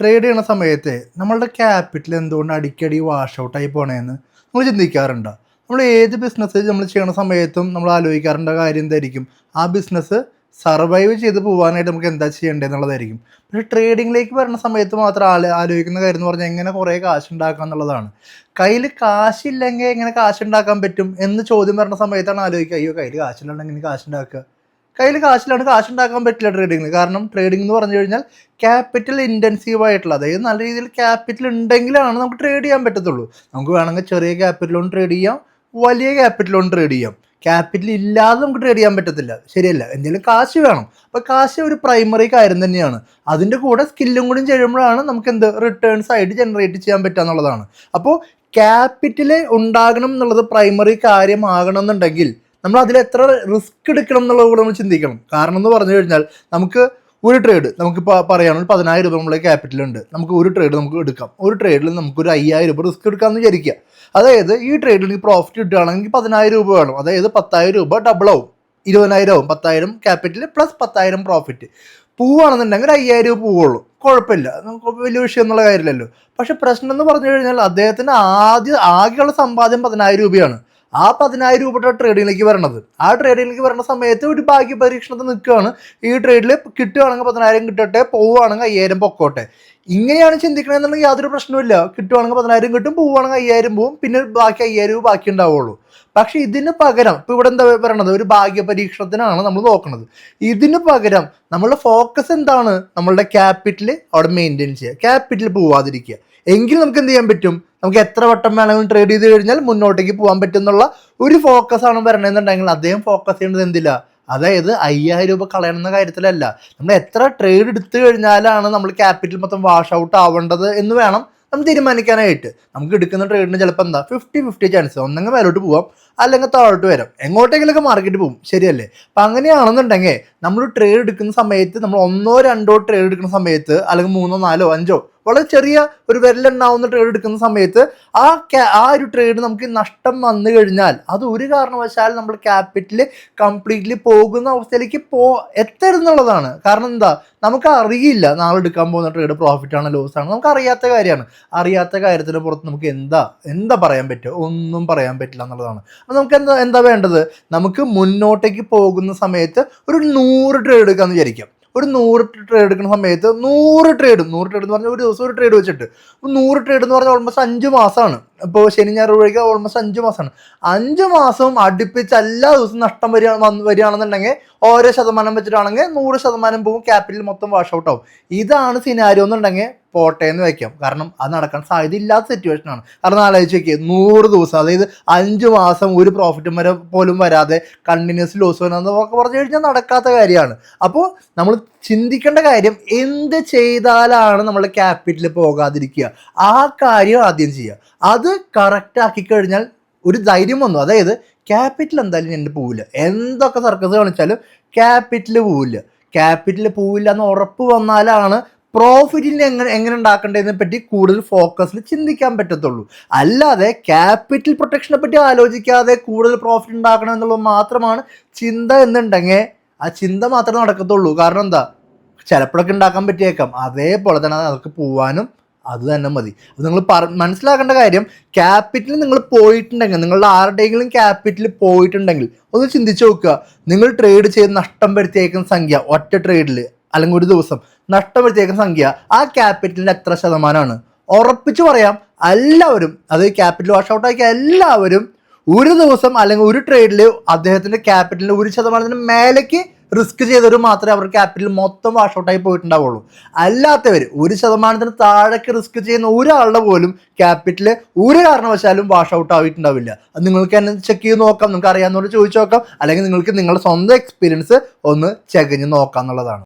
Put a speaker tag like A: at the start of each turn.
A: Trade ചെയ്യണ സമയത്ത് നമ്മളുടെ ക്യാപിറ്റൽ എന്തുകൊണ്ട് അടിക്കടി വാഷ് ഔട്ടായി പോണേന്ന് നമ്മൾ ചിന്തിക്കാറുണ്ടോ? നമ്മൾ ഏത് ബിസിനസ് നമ്മൾ ചെയ്യണ സമയത്തും നമ്മൾ ആലോചിക്കാറുണ്ട കാര്യം എന്തായിരിക്കും? ആ ബിസിനസ് സർവൈവ് ചെയ്ത് പോകാനായിട്ട് നമുക്ക് എന്താ ചെയ്യേണ്ടതെന്നുള്ളതായിരിക്കും. പക്ഷേ ട്രേഡിങ്ങിലേക്ക് വരുന്ന സമയത്ത് മാത്രം ആലോചിക്കുന്ന കാര്യം എന്ന് പറഞ്ഞാൽ എങ്ങനെ കുറേ കാശ് ഉണ്ടാക്കുക എന്നുള്ളതാണ്. കയ്യിൽ കാശില്ലെങ്കിൽ എങ്ങനെ കാശ് ഉണ്ടാക്കാൻ പറ്റും എന്ന് ചോദ്യം വരുന്ന സമയത്താണ് ആലോചിക്കുക, അയ്യോ കയ്യിൽ കാശില്ലാണ്ട് എങ്ങനെ കാശ് ഉണ്ടാക്കുക. കയ്യിൽ കാശിലാണ് കാശ് ഉണ്ടാക്കാൻ പറ്റില്ല ട്രേഡിങ്ങിൽ. കാരണം ട്രേഡിംഗ് എന്ന് പറഞ്ഞു കഴിഞ്ഞാൽ ക്യാപിറ്റൽ ഇൻറ്റൻസീവ് ആയിട്ടുള്ള, അതായത് നല്ല രീതിയിൽ ക്യാപിറ്റൽ ഉണ്ടെങ്കിലാണ് നമുക്ക് ട്രേഡ് ചെയ്യാൻ പറ്റത്തുള്ളൂ. നമുക്ക് വേണമെങ്കിൽ ചെറിയ ക്യാപിറ്റലോൺ ട്രേഡ് ചെയ്യാം, വലിയ ക്യാപിറ്റലോൺ ട്രേഡ് ചെയ്യാം. ക്യാപിറ്റൽ ഇല്ലാതെ നമുക്ക് ട്രേഡ് ചെയ്യാൻ പറ്റത്തില്ല, ശരിയല്ല. എന്തെങ്കിലും കാശ് വേണം. അപ്പോൾ കാശ് ഒരു പ്രൈമറി കാര്യം തന്നെയാണ്. അതിൻ്റെ കൂടെ സ്കില്ലും കൂടി ചെയ്യുമ്പോഴാണ് നമുക്ക് റിട്ടേൺസ് ആയിട്ട് ജനറേറ്റ് ചെയ്യാൻ പറ്റുക എന്നുള്ളതാണ്. അപ്പോൾ ക്യാപിറ്റൽ ഉണ്ടാകണം എന്നുള്ളത് പ്രൈമറി കാര്യമാകണം എന്നുണ്ടെങ്കിൽ നമ്മൾ അതിൽ എത്ര റിസ്ക് എടുക്കണം എന്നുള്ളത് കൂടെ നമ്മൾ ചിന്തിക്കണം. കാരണം എന്ന് പറഞ്ഞു കഴിഞ്ഞാൽ നമുക്ക് ഒരു ട്രേഡ് നമുക്കിപ്പോൾ പറയുകയാണെങ്കിൽ 10,000 രൂപ നമ്മളെ ക്യാപിറ്റൽ ഉണ്ട്, നമുക്ക് ഒരു ട്രേഡ് നമുക്ക് എടുക്കാം. ഒരു ട്രേഡിൽ നമുക്കൊരു 5,000 രൂപ റിസ്ക് എടുക്കാമെന്ന് വിചാരിക്കുക. അതായത് ഈ ട്രേഡിൽ പ്രോഫിറ്റ് കിട്ടുകയാണെങ്കിൽ 10,000 രൂപ വേണം. അതായത് 10,000 രൂപ ഡബിൾ ആവും, 20,000 ആവും. 10,000 ക്യാപിറ്റൽ പ്ലസ് 10,000 പ്രോഫിറ്റ്. പോവുകയാണെന്നുണ്ടെങ്കിൽ 5,000 രൂപ പോവുള്ളൂ, കുഴപ്പമില്ല, നമുക്ക് വലിയ വിഷയം എന്നുള്ള കാര്യമില്ലല്ലോ. പക്ഷെ പ്രശ്നം എന്ന് പറഞ്ഞു കഴിഞ്ഞാൽ അദ്ദേഹത്തിന് ആകെയുള്ള സമ്പാദ്യം 10,000 രൂപയാണ്. ആ 10,000 രൂപയുടെ ട്രേഡിങ്ങിലേക്ക് വരണത്. ആ ട്രേഡിങ്ങിലേക്ക് വരുന്ന സമയത്ത് ഒരു ഭാഗ്യ പരീക്ഷണത്തിൽ നിൽക്കുകയാണ്. ഈ ട്രേഡിൽ കിട്ടുകയാണെങ്കിൽ 10,000 കിട്ടട്ടെ, പോവുകയാണെങ്കിൽ 5,000 പൊക്കോട്ടെ. ഇങ്ങനെയാണ് ചിന്തിക്കണമെന്നുണ്ടെങ്കിൽ യാതൊരു പ്രശ്നമില്ല. കിട്ടുവാണെങ്കിൽ 10,000 കിട്ടും, പോവുകയാണെങ്കിൽ 5,000 പോവും, പിന്നെ ബാക്കി 5,000 രൂപ ബാക്കി ഉണ്ടാവുള്ളൂ. പക്ഷെ ഇതിന് പകരം ഇപ്പോൾ ഇവിടെ എന്താ പറയണത്, ഒരു ഭാഗ്യ പരീക്ഷണത്തിനാണ് നമ്മൾ നോക്കുന്നത്. ഇതിന് പകരം നമ്മളുടെ ഫോക്കസ് എന്താണ്? നമ്മളുടെ ക്യാപിറ്റൽ അവിടെ മെയിൻറ്റെയിൻ ചെയ്യുക, ക്യാപിറ്റൽ പോവാതിരിക്കുക. എങ്കിൽ നമുക്ക് എന്ത് ചെയ്യാൻ പറ്റും? നമുക്ക് എത്ര വട്ടം വേണമെങ്കിലും ട്രേഡ് ചെയ്ത് കഴിഞ്ഞാൽ മുന്നോട്ടേക്ക് പോകാൻ പറ്റും എന്നുള്ള ഒരു ഫോക്കസാണ് വരണമെന്നുണ്ടെങ്കിൽ അദ്ദേഹം ഫോക്കസ് ചെയ്യേണ്ടത് എന്തില്ല? അതായത് 5,000 രൂപ കളയണമെന്ന കാര്യത്തിലല്ല. നമ്മൾ എത്ര ട്രേഡ് എടുത്തു കഴിഞ്ഞാലാണ് നമ്മൾ ക്യാപിറ്റൽ മൊത്തം വാഷ് ഔട്ട് ആവേണ്ടത് എന്ന് വേണം നമ്മൾ തീരുമാനിക്കാനായിട്ട്. നമുക്ക് എടുക്കുന്ന ട്രേഡിന് ചിലപ്പോൾ എന്താ 50-50 ചാൻസ്, ഒന്നെങ്കിൽ മേലോട്ട് പോവാം അല്ലെങ്കിൽ താഴോട്ട് വരാം, എങ്ങോട്ടെങ്കിലൊക്കെ മാർക്കറ്റ് പോകും, ശരിയല്ലേ? അപ്പം അങ്ങനെയാണെന്നുണ്ടെങ്കിൽ നമ്മൾ ട്രേഡ് എടുക്കുന്ന സമയത്ത് നമ്മൾ 1-2 ട്രേഡ് എടുക്കുന്ന സമയത്ത്, അല്ലെങ്കിൽ 3-4-5 വളരെ ചെറിയ ഒരു വിരലുണ്ടാവുന്ന ട്രേഡ് എടുക്കുന്ന സമയത്ത് ആ ഒരു ട്രേഡ് നമുക്ക് നഷ്ടം വന്നു കഴിഞ്ഞാൽ അത് ഒരു കാരണവശാലും നമ്മൾ ക്യാപിറ്റൽ കംപ്ലീറ്റ്ലി പോകുന്ന അവസ്ഥയിലേക്ക് എത്തരുന്നുള്ളതാണ്. കാരണം എന്താ, നമുക്ക് അറിയില്ല നാളെ എടുക്കാൻ പോകുന്ന ട്രേഡ് പ്രോഫിറ്റ് ആണ് ലോസ് ആണ്, നമുക്ക് അറിയാത്ത കാര്യമാണ്. അറിയാത്ത കാര്യത്തിന് പുറത്ത് നമുക്ക് എന്താ പറയാൻ പറ്റുമോ? ഒന്നും പറയാൻ പറ്റില്ല എന്നുള്ളതാണ്. അപ്പോൾ നമുക്ക് എന്താ വേണ്ടത്? നമുക്ക് മുന്നോട്ടേക്ക് പോകുന്ന സമയത്ത് ഒരു 100 ട്രേഡ് എടുക്കാമെന്ന് വിചാരിക്കാം. ഒരു 100 ട്രേഡ് എടുക്കുന്ന സമയത്ത് 100 ട്രേഡ് എന്ന് പറഞ്ഞാൽ ഒരു ദിവസം ഒരു ട്രേഡ് വെച്ചിട്ട് 100 ട്രേഡ് എന്ന് പറഞ്ഞാൽ ഓൾമോസ്റ്റ് 5 മാസമാണ്. ഇപ്പോൾ ശനി ഞായർ ഒഴികെ ഓൾമോസ്റ്റ് 5 മാസമാണ്. 5 മാസം അടുപ്പിച്ച് എല്ലാ ദിവസവും നഷ്ടം വരികയാണെന്നുണ്ടെങ്കിൽ ഓരോ ശതമാനം വെച്ചിട്ടാണെങ്കിൽ 100% പോകും, ക്യാപിറ്റൽ മൊത്തം വാഷ് ഔട്ട് ആവും. ഇതാണ് സിനാരിയോ എന്നുണ്ടെങ്കിൽ പോട്ടെ എന്ന് വയ്ക്കാം. കാരണം അത് നടക്കാൻ സാധ്യത ഇല്ലാത്ത സിറ്റുവേഷനാണ്. കാരണം ആലോചിച്ച് വയ്ക്കുക, 100 ദിവസം, അതായത് 5 മാസം ഒരു പ്രോഫിറ്റും പോലും വരാതെ കണ്ടിന്യൂസ് ലോസ് വരാമെന്നൊക്കെ പറഞ്ഞു കഴിഞ്ഞാൽ നടക്കാത്ത കാര്യമാണ്. അപ്പോൾ നമ്മൾ ചിന്തിക്കേണ്ട കാര്യം, എന്ത് ചെയ്താലാണ് നമ്മുടെ ക്യാപിറ്റൽ പോകാതിരിക്കുക, ആ കാര്യം ആദ്യം ചെയ്യുക. അത് കറക്റ്റ് ആക്കി കഴിഞ്ഞാൽ ഒരു ധൈര്യം വന്നു. അതായത് ക്യാപിറ്റൽ എന്തായാലും എൻ്റെ പോവില്ല, എന്തൊക്കെ സർക്കസ് കാണിച്ചാലും ക്യാപിറ്റൽ പോവില്ല എന്ന് ഉറപ്പ് വന്നാലാണ് പ്രോഫിറ്റിന് എങ്ങനെ ഉണ്ടാക്കേണ്ടതിനെ പറ്റി കൂടുതൽ ഫോക്കസിൽ ചിന്തിക്കാൻ പറ്റത്തുള്ളൂ. അല്ലാതെ ക്യാപിറ്റൽ പ്രൊട്ടക്ഷനെ പറ്റി ആലോചിക്കാതെ കൂടുതൽ പ്രോഫിറ്റ് ഉണ്ടാക്കണം എന്നുള്ളത് മാത്രമാണ് ചിന്ത എന്നുണ്ടെങ്കിൽ ആ ചിന്ത മാത്രമേ നടക്കത്തുള്ളൂ. കാരണം എന്താ, ചിലപ്പോഴൊക്കെ ഉണ്ടാക്കാൻ പറ്റിയേക്കാം, അതേപോലെ തന്നെ അതൊക്കെ പോവാനും അത് തന്നെ മതി. അത് നിങ്ങൾ മനസ്സിലാക്കേണ്ട കാര്യം, ക്യാപിറ്റൽ നിങ്ങൾ പോയിട്ടുണ്ടെങ്കിൽ, നിങ്ങളുടെ ആരുടെയെങ്കിലും ക്യാപിറ്റൽ പോയിട്ടുണ്ടെങ്കിൽ ഒന്ന് ചിന്തിച്ച് നോക്കുക. നിങ്ങൾ ട്രേഡ് ചെയ്ത് നഷ്ടം വരുത്തിയേക്കുന്ന സംഖ്യ, ഒറ്റ ട്രേഡിൽ അല്ലെങ്കിൽ ഒരു ദിവസം നഷ്ടം വരുത്തിയേക്കുന്ന സംഖ്യ, ആ ക്യാപിറ്റലിൻ്റെ എത്ര ശതമാനമാണ്? ഉറപ്പിച്ച് പറയാം, എല്ലാവരും, അത് ക്യാപിറ്റൽ വാഷ് ഔട്ട് ആക്കിയ എല്ലാവരും ഒരു ദിവസം അല്ലെങ്കിൽ ഒരു ട്രേഡിൽ അദ്ദേഹത്തിൻ്റെ ക്യാപിറ്റലിൻ്റെ 1% മേലേക്ക് റിസ്ക് ചെയ്തവർ മാത്രമേ അവർ ക്യാപിറ്റൽ മൊത്തം വാഷ് ഔട്ടായി പോയിട്ടുണ്ടാവുള്ളൂ. അല്ലാത്തവർ 1% താഴേക്ക് റിസ്ക് ചെയ്യുന്ന ഒരാളുടെ പോലും ക്യാപിറ്റൽ ഒരു കാരണവശാലും വാഷ് ഔട്ട് ആയിട്ടുണ്ടാവില്ല. അത് നിങ്ങൾക്ക് തന്നെ ചെക്ക് ചെയ്ത് നോക്കാം, നിങ്ങൾക്ക് അറിയാവുന്നവരോട് ചോദിച്ചു നോക്കാം, അല്ലെങ്കിൽ നിങ്ങൾക്ക് നിങ്ങളുടെ സ്വന്തം എക്സ്പീരിയൻസ് ഒന്ന് ചെകഞ്ഞ് നോക്കാം എന്നുള്ളതാണ്.